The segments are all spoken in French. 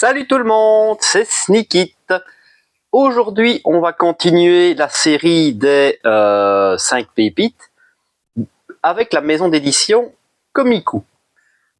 Salut tout le monde, c'est Sneakit. Aujourd'hui, on va continuer la série des 5 pépites avec la maison d'édition Komiku.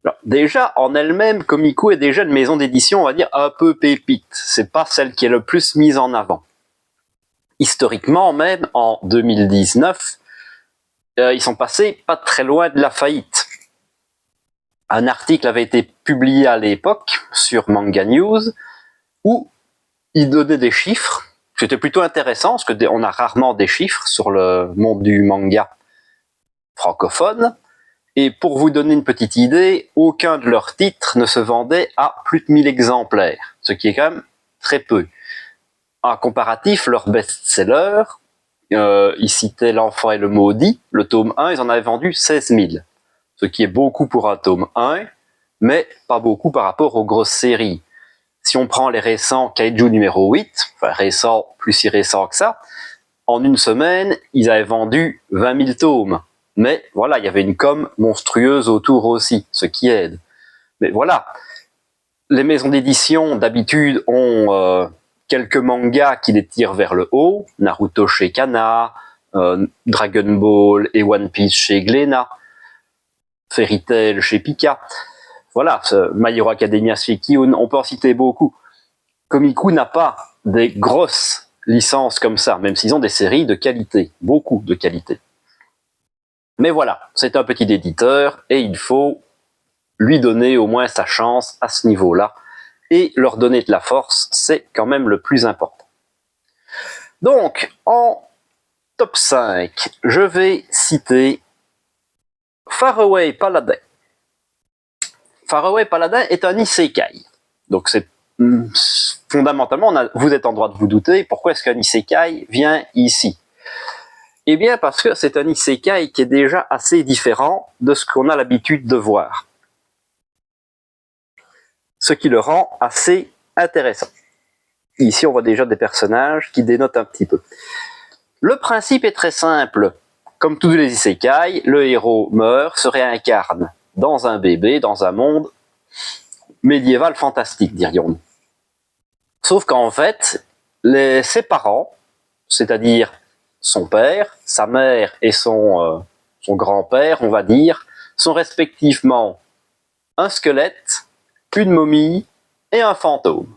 Alors, déjà, en elle-même, Komiku est déjà une maison d'édition, on va dire, un peu pépite. C'est pas celle qui est le plus mise en avant. Historiquement, même en 2019, ils sont passés pas très loin de la faillite. Un article avait été publié à l'époque sur Manga News où il donnait des chiffres. C'était plutôt intéressant parce qu'on a rarement des chiffres sur le monde du manga francophone. Et pour vous donner une petite idée, aucun de leurs titres ne se vendait à plus de 1000 exemplaires, ce qui est quand même très peu. En comparatif, leur best-seller, ils citaient L'Enfant et le Maudit, le tome 1, ils en avaient vendu 16 000, ce qui est beaucoup pour un tome 1, mais pas beaucoup par rapport aux grosses séries. Si on prend les récents Kaiju numéro 8, enfin récents, plus si récents que ça, en une semaine, ils avaient vendu 20 000 tomes. Mais voilà, il y avait une com monstrueuse autour aussi, ce qui aide. Mais voilà, les maisons d'édition d'habitude ont quelques mangas qui les tirent vers le haut, Naruto chez Kana, Dragon Ball et One Piece chez Glénat, Fairy Tail chez Pika. Voilà, My Hero Academia chez Kiun, on peut en citer beaucoup. Komiku n'a pas des grosses licences comme ça, même s'ils ont des séries de qualité, beaucoup de qualité. Mais voilà, c'est un petit éditeur et il faut lui donner au moins sa chance à ce niveau-là. Et leur donner de la force, c'est quand même le plus important. Donc, en top 5, je vais citer Faraway Paladin. Faraway Paladin est un isekai. Donc c'est fondamentalement, vous êtes en droit de vous douter, pourquoi est-ce qu'un isekai vient ici? Eh bien parce que c'est un isekai qui est déjà assez différent de ce qu'on a l'habitude de voir. Ce qui le rend assez intéressant. Ici on voit déjà des personnages qui dénotent un petit peu. Le principe est très simple. Comme tous les isekai, le héros meurt, se réincarne dans un bébé, dans un monde médiéval fantastique, dirions-nous. Sauf qu'en fait, ses parents, c'est-à-dire son père, sa mère et son grand-père, on va dire, sont respectivement un squelette, une momie et un fantôme.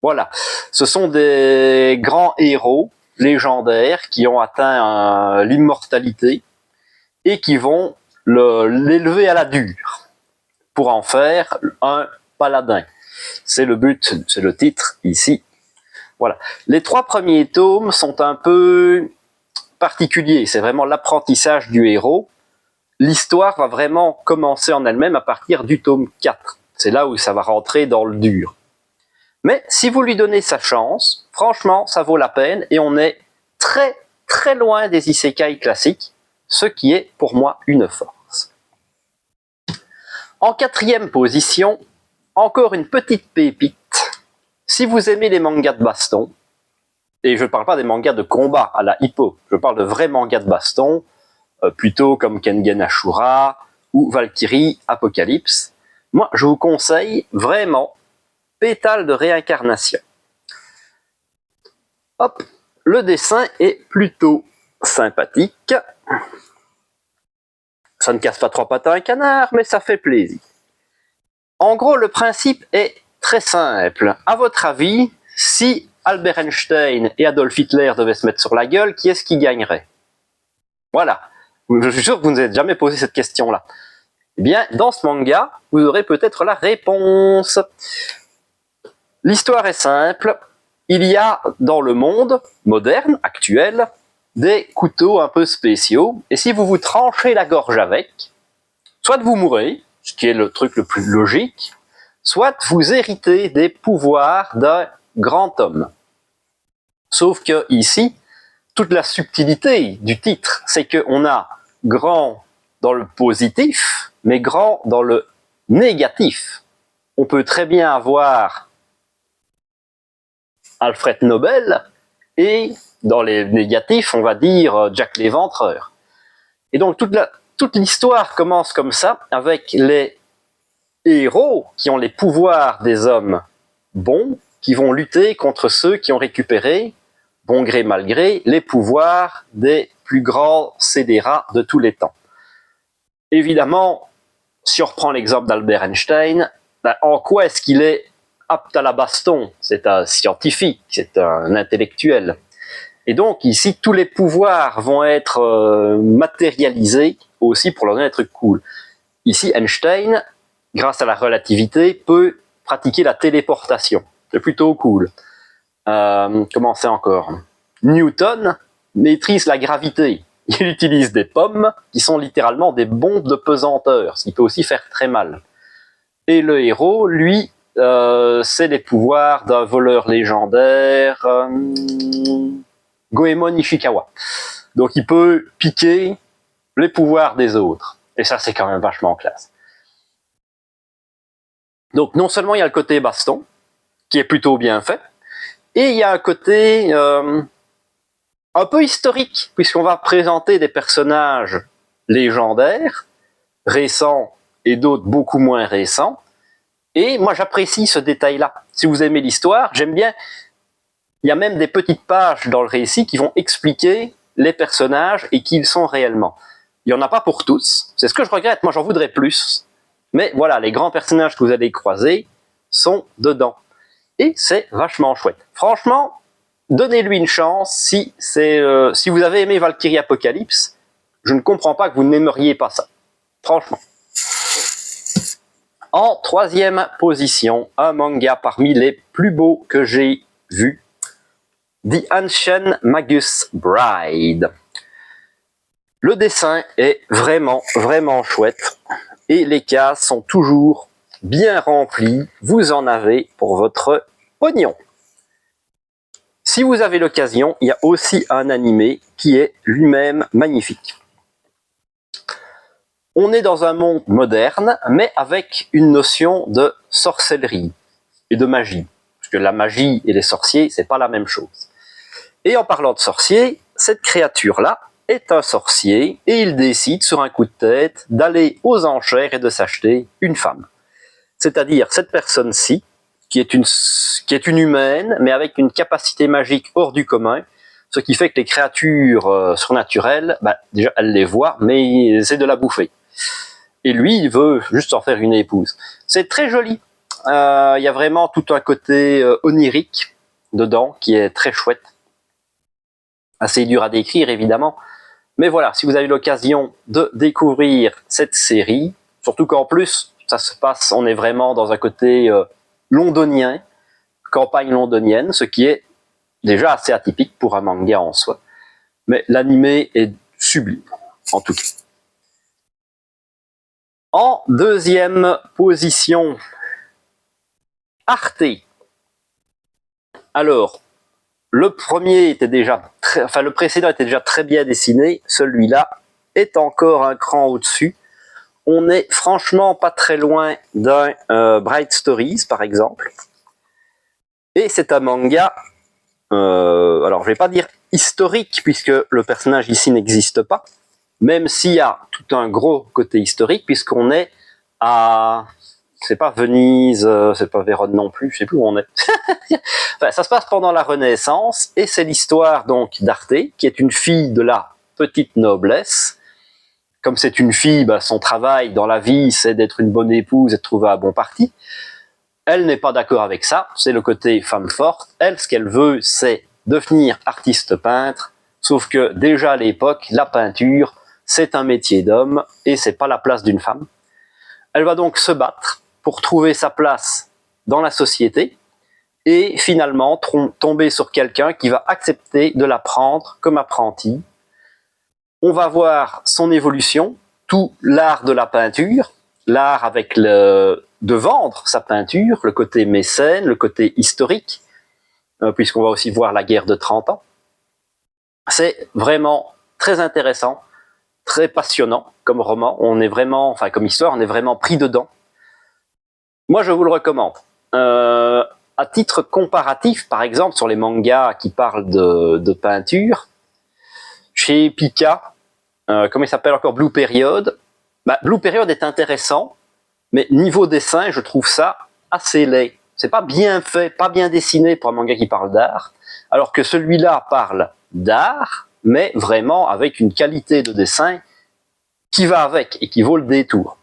Voilà, ce sont des grands héros légendaires qui ont atteint l'immortalité et qui vont l'élever à la dure pour en faire un paladin. C'est le but, c'est le titre ici. Voilà. Les 3 premiers tomes sont un peu particuliers. C'est vraiment l'apprentissage du héros. L'histoire va vraiment commencer en elle-même à partir du tome 4. C'est là où ça va rentrer dans le dur. Mais si vous lui donnez sa chance, franchement, ça vaut la peine et on est très très loin des isekai classiques, ce qui est pour moi une force. En 4e position, encore une petite pépite. Si vous aimez les mangas de baston, et je ne parle pas des mangas de combat à la Hippo, je parle de vrais mangas de baston, plutôt comme Kengen Ashura ou Valkyrie Apocalypse, moi je vous conseille vraiment Pétale de réincarnation. Hop, le dessin est plutôt sympathique. Ça ne casse pas 3 pattes à un canard, mais ça fait plaisir. En gros, le principe est très simple. À votre avis, si Albert Einstein et Adolf Hitler devaient se mettre sur la gueule, qui est-ce qui gagnerait? Voilà. Je suis sûr que vous ne vous êtes jamais posé cette question-là. Eh bien, dans ce manga, vous aurez peut-être la réponse. L'histoire est simple. Il y a dans le monde moderne, actuel, des couteaux un peu spéciaux. Et si vous vous tranchez la gorge avec, soit vous mourrez, ce qui est le truc le plus logique, soit vous héritez des pouvoirs d'un grand homme. Sauf que ici, toute la subtilité du titre, c'est qu'on a grand dans le positif, mais grand dans le négatif. On peut très bien avoir Alfred Nobel et dans les négatifs, on va dire Jack l'Éventreur. Et donc toute l'histoire commence comme ça, avec les héros qui ont les pouvoirs des hommes bons, qui vont lutter contre ceux qui ont récupéré, bon gré mal gré, les pouvoirs des plus grands scélérats de tous les temps. Évidemment, si on reprend l'exemple d'Albert Einstein, en quoi est-ce qu'il est apte à la baston? C'est un scientifique, c'est un intellectuel. Et donc ici, tous les pouvoirs vont être matérialisés aussi pour leur donner un truc cool. Ici, Einstein, grâce à la relativité, peut pratiquer la téléportation. C'est plutôt cool. Comment c'est encore? Newton maîtrise la gravité. Il utilise des pommes qui sont littéralement des bombes de pesanteur, ce qui peut aussi faire très mal. Et le héros, lui, c'est les pouvoirs d'un voleur légendaire, Goemon Ishikawa. Donc il peut piquer les pouvoirs des autres. Et ça, c'est quand même vachement classe. Donc non seulement il y a le côté baston, qui est plutôt bien fait, et il y a un côté un peu historique, puisqu'on va présenter des personnages légendaires, récents et d'autres beaucoup moins récents. Et moi j'apprécie ce détail-là. Si vous aimez l'histoire, j'aime bien. Il y a même des petites pages dans le récit qui vont expliquer les personnages et qui ils sont réellement. Il n'y en a pas pour tous. C'est ce que je regrette. Moi j'en voudrais plus. Mais voilà, les grands personnages que vous allez croiser sont dedans. Et c'est vachement chouette. Franchement, donnez-lui une chance. Si vous avez aimé Valkyrie Apocalypse, je ne comprends pas que vous n'aimeriez pas ça. Franchement. En troisième position, un manga parmi les plus beaux que j'ai vus. The Ancient Magus Bride. Le dessin est vraiment, vraiment chouette. Et les cases sont toujours bien remplies. Vous en avez pour votre pognon. Si vous avez l'occasion, il y a aussi un animé qui est lui-même magnifique. On est dans un monde moderne, mais avec une notion de sorcellerie et de magie. Parce que la magie et les sorciers, c'est pas la même chose. Et en parlant de sorcier, cette créature-là est un sorcier et il décide sur un coup de tête d'aller aux enchères et de s'acheter une femme. C'est-à-dire cette personne-ci, qui est une humaine, mais avec une capacité magique hors du commun, ce qui fait que les créatures surnaturelles, déjà elles les voient, mais c'est de la bouffer. Et lui, il veut juste en faire une épouse. C'est très joli. Il y a vraiment tout un côté onirique dedans, qui est très chouette. Assez dur à décrire, évidemment. Mais voilà, si vous avez l'occasion de découvrir cette série, surtout qu'en plus, ça se passe, on est vraiment dans un côté londonien, campagne londonienne, ce qui est déjà assez atypique pour un manga en soi. Mais l'animé est sublime, en tout cas. En deuxième position, Arte. Alors, le précédent était déjà très bien dessiné, celui-là est encore un cran au-dessus. On est franchement pas très loin d'un Bright Stories, par exemple. Et c'est un manga, alors je vais pas dire historique, puisque le personnage ici n'existe pas, même s'il y a tout un gros côté historique, puisqu'on est à... C'est pas Venise, c'est pas Vérone non plus, je sais plus où on est. Enfin, ça se passe pendant la Renaissance, et c'est l'histoire donc d'Arte, qui est une fille de la petite noblesse. Comme c'est une fille, son travail dans la vie, c'est d'être une bonne épouse et de trouver un bon parti. Elle n'est pas d'accord avec ça, c'est le côté femme forte. Elle, ce qu'elle veut, c'est devenir artiste peintre, sauf que déjà à l'époque, la peinture, c'est un métier d'homme, et c'est pas la place d'une femme. Elle va donc se battre pour trouver sa place dans la société, et finalement tomber sur quelqu'un qui va accepter de la prendre comme apprentie. On va voir son évolution, tout l'art de la peinture, l'art avec de vendre sa peinture, le côté mécène, le côté historique, puisqu'on va aussi voir la guerre de 30 ans. C'est vraiment très intéressant, très passionnant comme roman. On est vraiment, enfin comme histoire, on est vraiment pris dedans. Moi, je vous le recommande. À titre comparatif, par exemple, sur les mangas qui parlent de peinture, chez Pika, comment il s'appelle encore, Blue Period. Blue Period est intéressant, mais niveau dessin, je trouve ça assez laid. C'est pas bien fait, pas bien dessiné pour un manga qui parle d'art, alors que celui-là parle d'art, mais vraiment avec une qualité de dessin qui va avec et qui vaut le détour.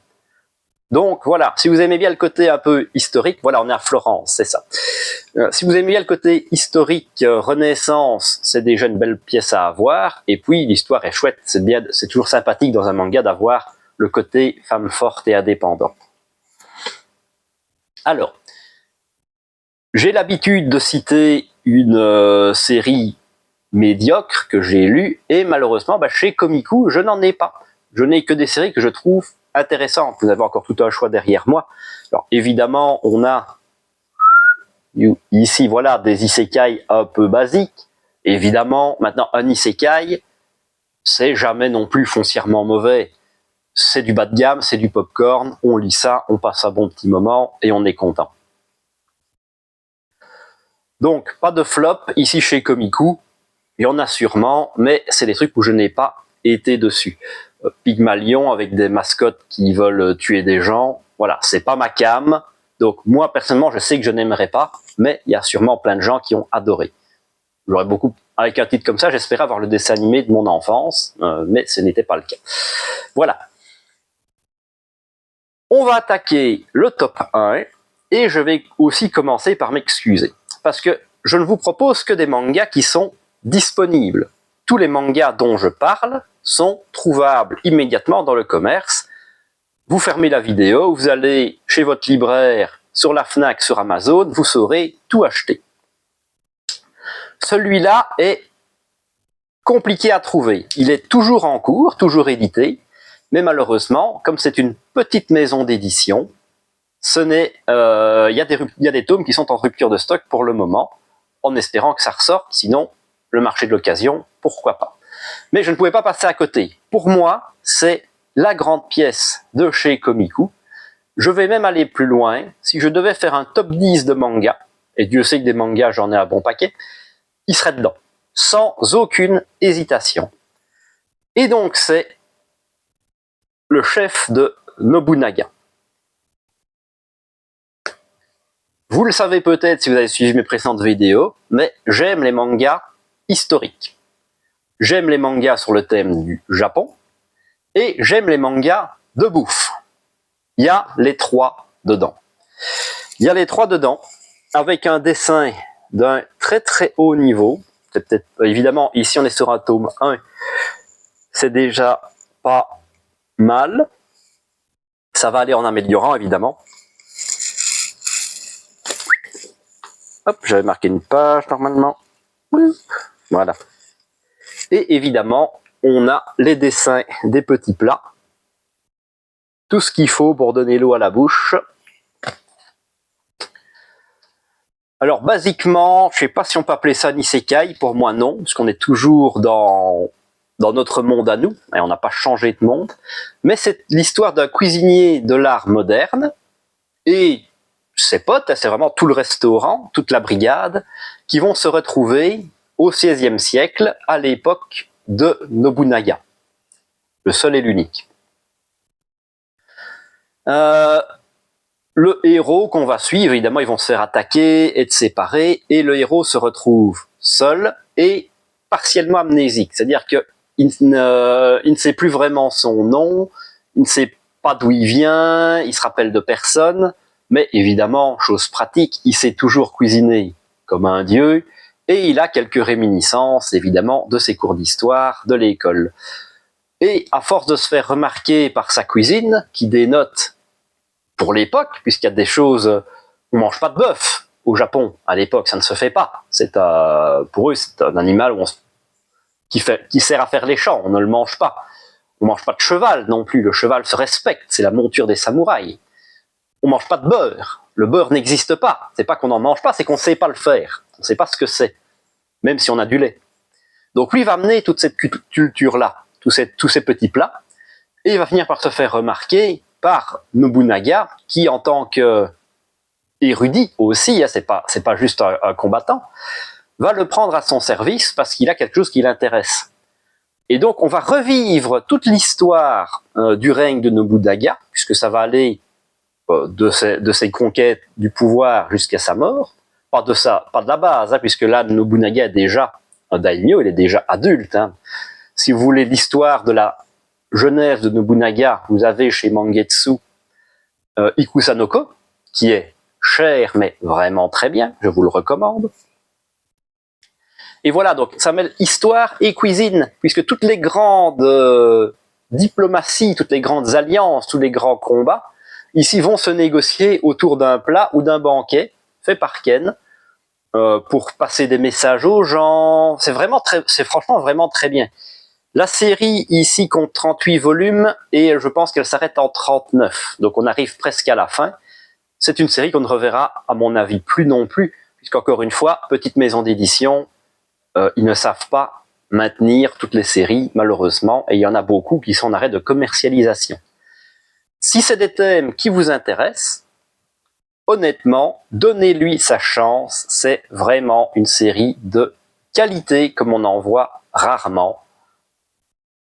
Donc voilà, si vous aimez bien le côté un peu historique, voilà, on est à Florence, c'est ça. Si vous aimez bien le côté historique, Renaissance, c'est déjà une belle pièce à avoir, et puis l'histoire est chouette, c'est toujours sympathique dans un manga d'avoir le côté femme forte et indépendante. Alors, j'ai l'habitude de citer une série médiocre que j'ai lue, et malheureusement, chez Komiku, je n'en ai pas. Je n'ai que des séries que je trouve intéressantes. Vous avez encore tout un choix derrière moi. Alors, évidemment, on a ici, voilà, des isekai un peu basiques. Évidemment, maintenant, un isekai, c'est jamais non plus foncièrement mauvais. C'est du bas de gamme, c'est du popcorn, on lit ça, on passe un bon petit moment, et on est content. Donc, pas de flop ici chez Komiku. Il y en a sûrement, mais c'est des trucs où je n'ai pas été dessus. Pygmalion avec des mascottes qui veulent tuer des gens, voilà, c'est pas ma cam. Donc moi, personnellement, je sais que je n'aimerais pas, mais il y a sûrement plein de gens qui ont adoré. J'aurais beaucoup, avec un titre comme ça, j'espérais avoir le dessin animé de mon enfance, mais ce n'était pas le cas. Voilà. On va attaquer le top 1, et je vais aussi commencer par m'excuser. Parce que je ne vous propose que des mangas qui sont disponibles. Tous les mangas dont je parle sont trouvables immédiatement dans le commerce. Vous fermez la vidéo, vous allez chez votre libraire, sur la Fnac, sur Amazon, vous saurez tout acheter. Celui-là est compliqué à trouver. Il est toujours en cours, toujours édité, mais malheureusement, comme c'est une petite maison d'édition, il y a des tomes qui sont en rupture de stock pour le moment, en espérant que ça ressorte, sinon le marché de l'occasion, pourquoi pas. Mais je ne pouvais pas passer à côté. Pour moi, c'est la grande pièce de chez Komiku. Je vais même aller plus loin. Si je devais faire un top 10 de mangas, et Dieu sait que des mangas, j'en ai un bon paquet, il serait dedans, sans aucune hésitation. Et donc, c'est le chef de Nobunaga. Vous le savez peut-être si vous avez suivi mes précédentes vidéos, mais j'aime les mangas historiques. J'aime les mangas sur le thème du Japon, et j'aime les mangas de bouffe. Il y a les trois dedans. Il y a les trois dedans, avec un dessin d'un très très haut niveau. C'est peut-être, évidemment, ici on est sur un tome 1, c'est déjà pas mal. Ça va aller en améliorant, évidemment. Hop, j'avais marqué une page normalement. Voilà. Et évidemment, on a les dessins des petits plats. Tout ce qu'il faut pour donner l'eau à la bouche. Alors, basiquement, je ne sais pas si on peut appeler ça Nisekai. Pour moi, non, parce qu'on est toujours dans notre monde à nous, et on n'a pas changé de monde. Mais c'est l'histoire d'un cuisinier de l'art moderne, et ses potes, c'est vraiment tout le restaurant, toute la brigade, qui vont se retrouver au XVIe siècle, à l'époque de Nobunaga, le seul et l'unique. Le héros qu'on va suivre, évidemment, ils vont se faire attaquer, être séparés, et le héros se retrouve seul et partiellement amnésique. C'est-à-dire qu'il ne sait plus vraiment son nom, il ne sait pas d'où il vient, il se rappelle de personne, mais évidemment, chose pratique, il sait toujours cuisiner comme un dieu, et il a quelques réminiscences, évidemment, de ses cours d'histoire, de l'école. Et à force de se faire remarquer par sa cuisine, qui dénote pour l'époque, puisqu'il y a des choses, on mange pas de bœuf au Japon, à l'époque, ça ne se fait pas. Pour eux, c'est un animal qui sert à faire les champs, on ne le mange pas. On mange pas de cheval non plus, le cheval se respecte, c'est la monture des samouraïs. On mange pas de beurre, le beurre n'existe pas. C'est pas qu'on n'en mange pas, c'est qu'on sait pas le faire. On sait pas ce que c'est, même si on a du lait. Donc lui, il va amener toute cette culture-là, tous ces petits plats, et il va finir par se faire remarquer par Nobunaga, qui en tant que érudit aussi, c'est pas juste un combattant, va le prendre à son service parce qu'il a quelque chose qui l'intéresse. Et donc on va revivre toute l'histoire du règne de Nobunaga, puisque ça va aller de ses conquêtes du pouvoir jusqu'à sa mort. Pas de la base, hein, puisque là, Nobunaga est déjà un daimyo, il est déjà adulte. Hein. Si vous voulez l'histoire de la jeunesse de Nobunaga, vous avez chez Mangetsu Ikusanoko, qui est cher, mais vraiment très bien, je vous le recommande. Et voilà, donc ça mêle histoire et cuisine, puisque toutes les grandes diplomaties, toutes les grandes alliances, tous les grands combats, ici vont se négocier autour d'un plat ou d'un banquet fait par Ken, pour passer des messages aux gens. C'est franchement vraiment très bien. La série ici compte 38 volumes et je pense qu'elle s'arrête en 39. Donc on arrive presque à la fin. C'est une série qu'on ne reverra, à mon avis, plus non plus, puisqu'encore une fois, petite maison d'édition, ils ne savent pas maintenir toutes les séries, malheureusement, et il y en a beaucoup qui sont en arrêt de commercialisation. Si c'est des thèmes qui vous intéressent, honnêtement, donnez-lui sa chance. C'est vraiment une série de qualité comme on en voit rarement.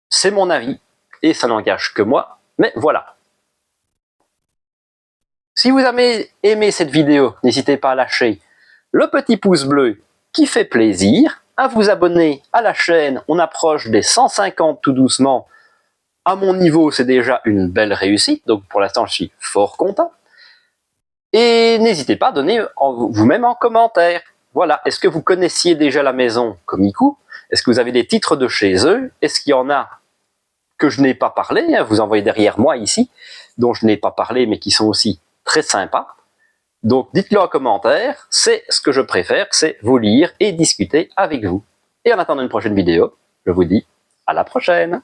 C'est mon avis, et ça n'engage que moi, mais voilà. Si vous avez aimé cette vidéo, n'hésitez pas à lâcher le petit pouce bleu qui fait plaisir, à vous abonner à la chaîne. On approche des 150 tout doucement. À mon niveau, c'est déjà une belle réussite, donc pour l'instant, je suis fort content. Et n'hésitez pas à donner vous-même en commentaire. Voilà, est-ce que vous connaissiez déjà la maison Komiku? Est-ce que vous avez des titres de chez eux? Est-ce qu'il y en a que je n'ai pas parlé, hein, vous en voyez derrière moi ici, dont je n'ai pas parlé, mais qui sont aussi très sympas. Donc dites-le en commentaire, c'est ce que je préfère, c'est vous lire et discuter avec vous. Et en attendant une prochaine vidéo, je vous dis à la prochaine.